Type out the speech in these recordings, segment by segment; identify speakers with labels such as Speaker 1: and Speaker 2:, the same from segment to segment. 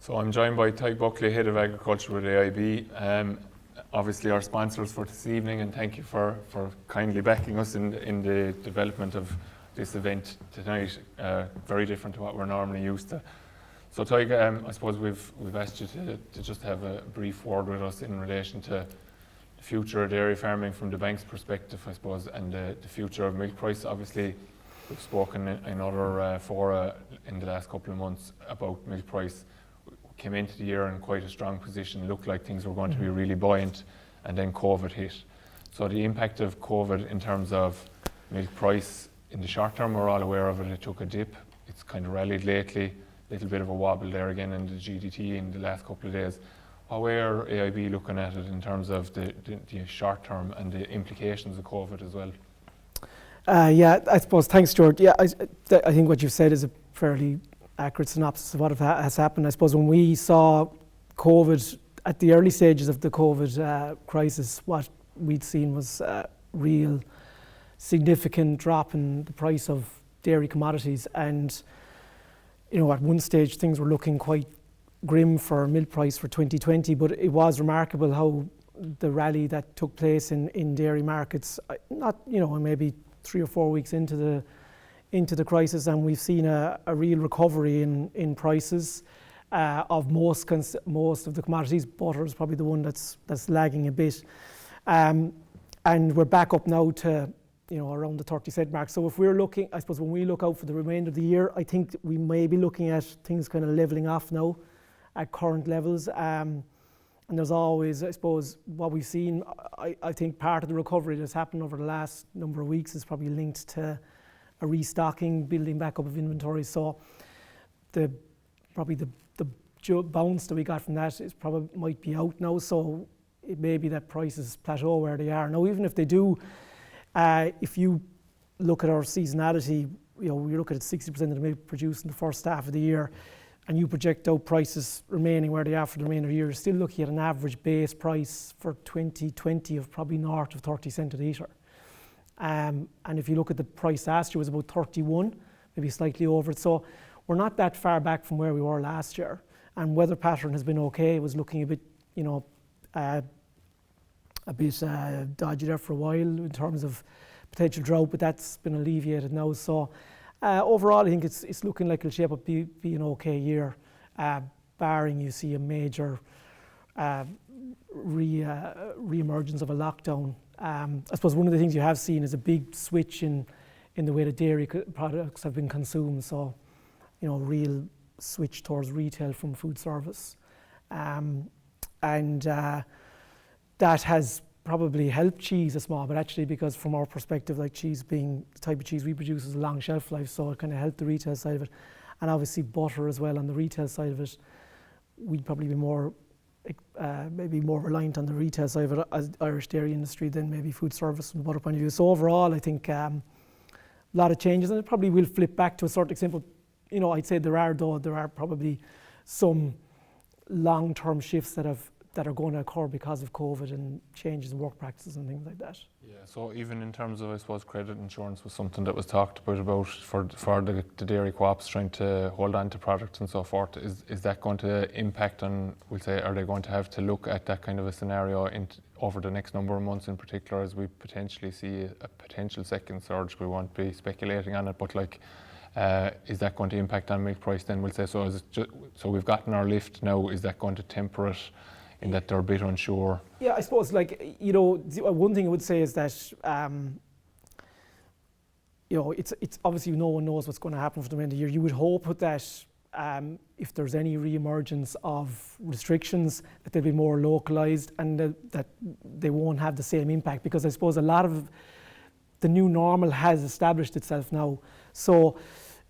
Speaker 1: So I'm joined by Tadhg Buckley, Head of Agriculture with AIB. Obviously our sponsors for this evening, and thank you for kindly backing us in the development of this event tonight. Very different to what we're normally used to. So Tadhg, I suppose we've asked you to just have a brief word with us in relation to the future of dairy farming from the bank's perspective, I suppose, and the future of milk price. Obviously, we've spoken in other fora in the last couple of months about milk price. Came into the year in quite a strong position, looked like things were going to be really buoyant, and then COVID hit. So the impact of COVID in terms of milk price in the short term, we're all aware of it. It took a dip. It's kind of rallied lately. A little bit of a wobble there again in the GDT in the last couple of days. What way are AIB looking at it in terms of the short term and the implications of COVID as well?
Speaker 2: Yeah, I suppose, thanks Stuart. Yeah, I think what you've said is a fairly accurate synopsis of what has happened. I suppose when we saw COVID, at the early stages of the COVID crisis, what we'd seen was a real significant drop in the price of dairy commodities. And, you know, at one stage things were looking quite grim for milk price for 2020, but it was remarkable how the rally that took place in dairy markets, not, you know, maybe 3 or 4 weeks into the crisis, and we've seen a real recovery in prices of most of the commodities. Butter is probably the one that's lagging a bit, and we're back up now to, you know, around the 30 cent mark. So if we're looking, I suppose when we look out for the remainder of the year, I think we may be looking at things kind of leveling off now at current levels. And there's always, I suppose, what we've seen, I think part of the recovery that's happened over the last number of weeks is probably linked to a restocking, building back up of inventory. So the bounce that we got from that is probably might be out now. So it may be that prices plateau where they are now. Even if they do, if you look at our seasonality, you know, we look at 60% of the milk produced in the first half of the year, and you project out prices remaining where they are for the remainder of the year, you're still looking at an average base price for 2020 of probably north of 30 cent a litre. And if you look at the price last year, it was about 31, maybe slightly over it. So we're not that far back from where we were last year. And weather pattern has been okay. It was looking a bit, you know, a bit dodgy there for a while in terms of potential drought, but that's been alleviated now. So overall, I think it's looking like it'll shape up be an okay year, barring you see a major re-emergence of a lockdown. I suppose one of the things you have seen is a big switch in the way the dairy products have been consumed. So, you know, real switch towards retail from food service. And that has probably helped cheese a small, but actually, because from our perspective, like cheese being the type of cheese we produce is a long shelf life, so it kind of helped the retail side of it. And obviously butter as well on the retail side of it, we'd probably be more maybe more reliant on the retail side of it as Irish dairy industry than maybe food service from the butter point of view. So overall, I think a lot of changes, and it probably will flip back to a certain extent. But, you know, I'd say there are probably some long-term shifts that are going to occur because of COVID and changes in work practices and things like that.
Speaker 1: Yeah, so even in terms of, I suppose, credit insurance was something that was talked about for the dairy co-ops trying to hold on to products and so forth. Is that going to impact on, we'll say, are they going to have to look at that kind of a scenario over the next number of months in particular, as we potentially see a potential second surge? We won't be speculating on it, but like, is that going to impact on milk price then? We'll say, so so we've gotten our lift now, is that going to temper it in that they're a bit unsure? Yeah,
Speaker 2: I suppose, like, you know, one thing I would say is that, you know, it's obviously no one knows what's going to happen for the end of the year. You would hope that if there's any re-emergence of restrictions, that they'll be more localised and that they won't have the same impact, because I suppose a lot of the new normal has established itself now. So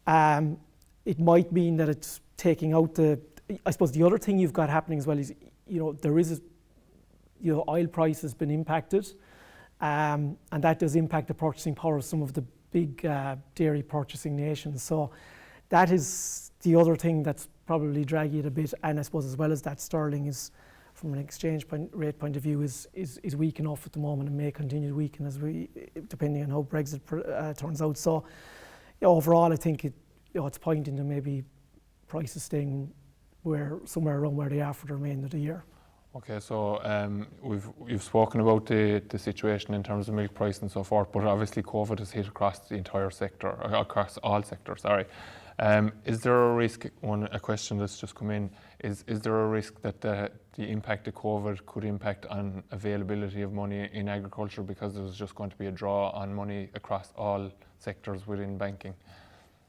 Speaker 2: it might mean that it's taking out I suppose the other thing you've got happening as well is, you know, there is, you know, oil price has been impacted, and that does impact the purchasing power of some of the big dairy purchasing nations. So that is the other thing that's probably dragging it a bit. And I suppose as well as that, sterling is, from an exchange rate point of view, is weak enough at the moment and may continue to weaken depending on how Brexit turns out. So, you know, overall, I think it's pointing to maybe prices staying somewhere around where they are for the remainder of the year.
Speaker 1: Okay, so you've spoken about the situation in terms of milk price and so forth, but obviously COVID has hit across the entire sector, across all sectors, sorry. Is there a risk, a question that's just come in, is there a risk that the impact of COVID could impact on availability of money in agriculture because there's just going to be a draw on money across all sectors within banking?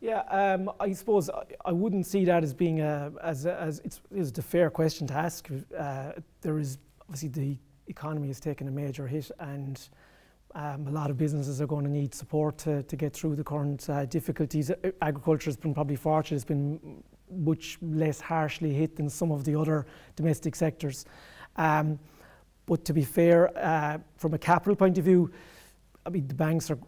Speaker 2: Yeah, I suppose I wouldn't see that as being as it's a fair question to ask. There is obviously the economy has taken a major hit, and a lot of businesses are going to need support to get through the current difficulties. Agriculture has been probably fortunate; it's been much less harshly hit than some of the other domestic sectors. But to be fair, from a capital point of view, I mean the banks are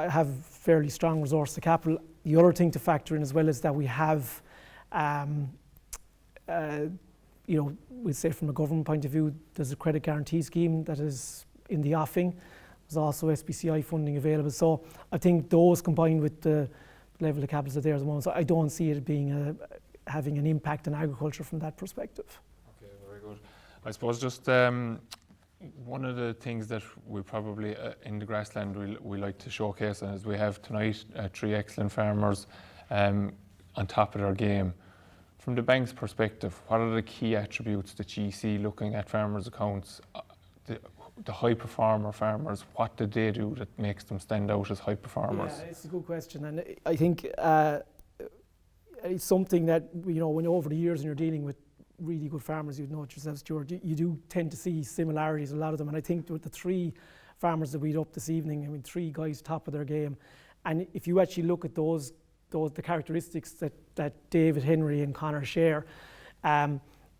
Speaker 2: have fairly strong resource to capital. The other thing to factor in as well is that we have, we'd say from a government point of view, there's a credit guarantee scheme that is in the offing. There's also SBCI funding available. So I think those combined with the level of capitals that are there at the moment, so I don't see it being having an impact on agriculture from that perspective. Okay,
Speaker 1: very good. I suppose just one of the things that we probably in the grassland we like to showcase is we have tonight 3 excellent farmers on top of their game. From the bank's perspective, what are the key attributes that you see looking at farmers' accounts? The high performer farmers, what do they do that makes them stand out as high performers?
Speaker 2: Yeah, it's a good question, and I think it's something that when over the years and you're dealing with really good farmers, you'd know it yourself, Stuart, you do tend to see similarities, a lot of them. And I think with the 3 farmers that we had up this evening, I mean, 3 guys top of their game. And if you actually look at the characteristics that David, Henry and Connor share,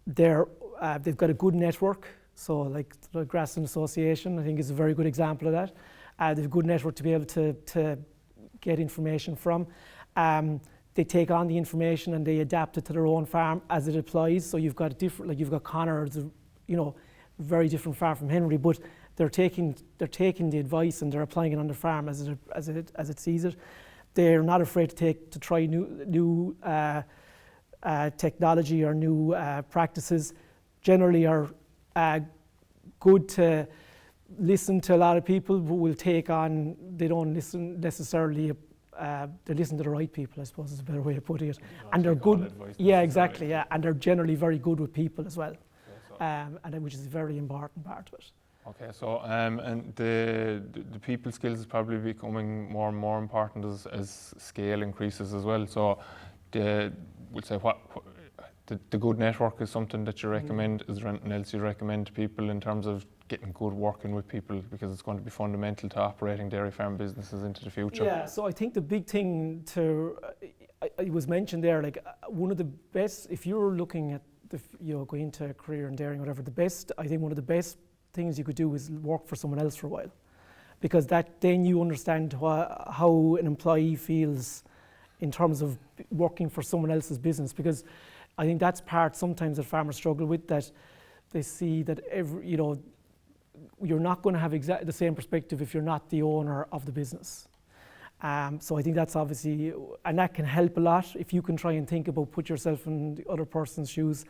Speaker 2: they've got a good network. So like the Grassland Association, I think is a very good example of that. They have a good network to be able to get information from. They take on the information and they adapt it to their own farm as it applies. So you've got you've got Connor, very different farm from Henry, but they're taking the advice and they're applying it on their farm as it sees it. They're not afraid to try new technology or new practices. Generally are good to listen to a lot of people who will take on. They don't listen necessarily. They listen to the right people, I suppose is a better way of putting it. And they're good. Yeah, exactly. Yeah, and they're generally very good with people as well, which is a very important part of it.
Speaker 1: Okay, so and the people skills is probably becoming more and more important as scale increases as well. So we'll say the good network is something that you recommend. Is there anything else you recommend to people in terms of getting good working with people, because it's going to be fundamental to operating dairy farm businesses into the future?
Speaker 2: Yeah, so I think the big thing it was mentioned there, like one of the best, if you're looking at going into a career in dairying or whatever, I think one of the best things you could do is work for someone else for a while, because then you understand how an employee feels in terms of working for someone else's business, because I think that's part sometimes that farmers struggle with, that they see that you're not going to have exactly the same perspective if you're not the owner of the business. So I think that's obviously, and that can help a lot if you can try and think about, put yourself in the other person's shoes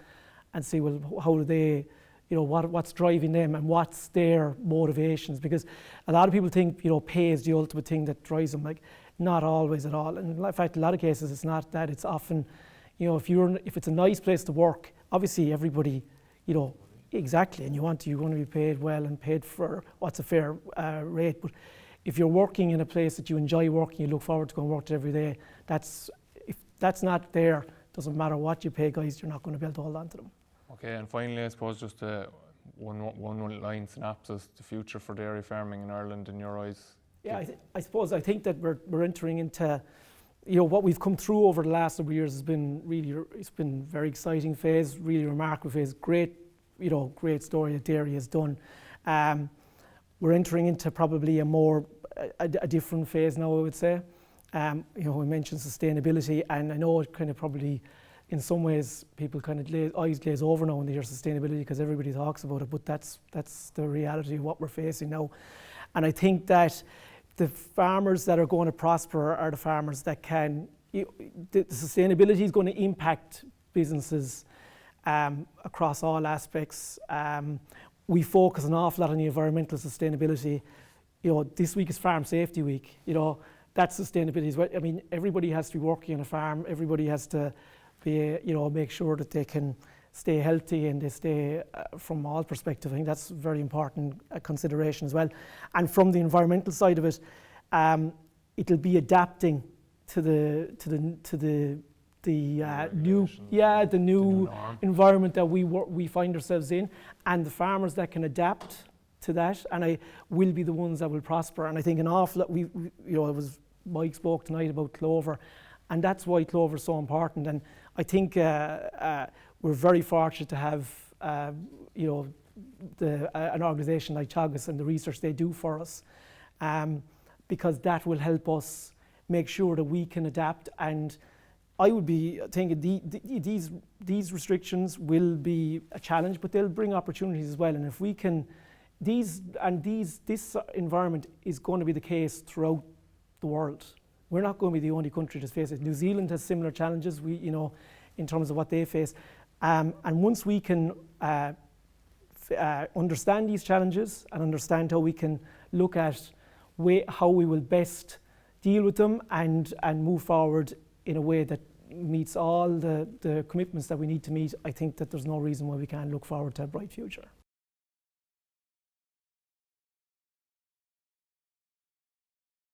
Speaker 2: and see, well, how do they, what's driving them and what's their motivations? Because a lot of people think, pay is the ultimate thing that drives them. Like, not always at all. And in fact, a lot of cases, it's not that. It's often, if it's a nice place to work, obviously everybody, exactly, and you want to be paid well and paid for what's a fair rate. But if you're working in a place that you enjoy working, you look forward to going to work every day, if that's not there, doesn't matter what you pay guys, you're not going to be able to hold on to them.
Speaker 1: Okay, and finally, I suppose just one line synopsis, the future for dairy farming in Ireland in your eyes.
Speaker 2: Yeah, I think that we're entering into, what we've come through over the last number of years has been it's been very exciting phase, really remarkable phase, great story that dairy has done. We're entering into probably a different phase now, I would say. We mentioned sustainability, and I know it kind of probably, in some ways, people kind of eyes glaze over now when they hear sustainability because everybody talks about it, but that's the reality of what we're facing now. And I think that the farmers that are going to prosper are the farmers that the sustainability is going to impact businesses across all aspects. We focus an awful lot on the environmental sustainability. You know, this week is Farm Safety Week. You know, that sustainability is what, I mean, everybody has to be working on a farm. Everybody has to be, you know, make sure that they can stay healthy and they stay from all perspectives. I think that's a very important consideration as well. And from the environmental side of it, it'll be adapting to the new environment that we find ourselves in, and the farmers that can adapt to that, and I will be the ones that will prosper. And I think an awful lot, you know, it was Mike spoke tonight about clover, and that's why clover is so important. And I think we're very fortunate to have you know, an organisation like Tadhg and the research they do for us, because that will help us make sure that we can adapt. And I would be thinking these restrictions will be a challenge, but they'll bring opportunities as well. And if we can, this environment is going to be the case throughout the world. We're not going to be the only country that's faced it. New Zealand has similar challenges, you know, in terms of what they face. And once we can understand these challenges and understand how we can look at how we will best deal with them and move forward in a way that meets all the commitments that we need to meet, I think that there's no reason why we can't look forward to a bright future.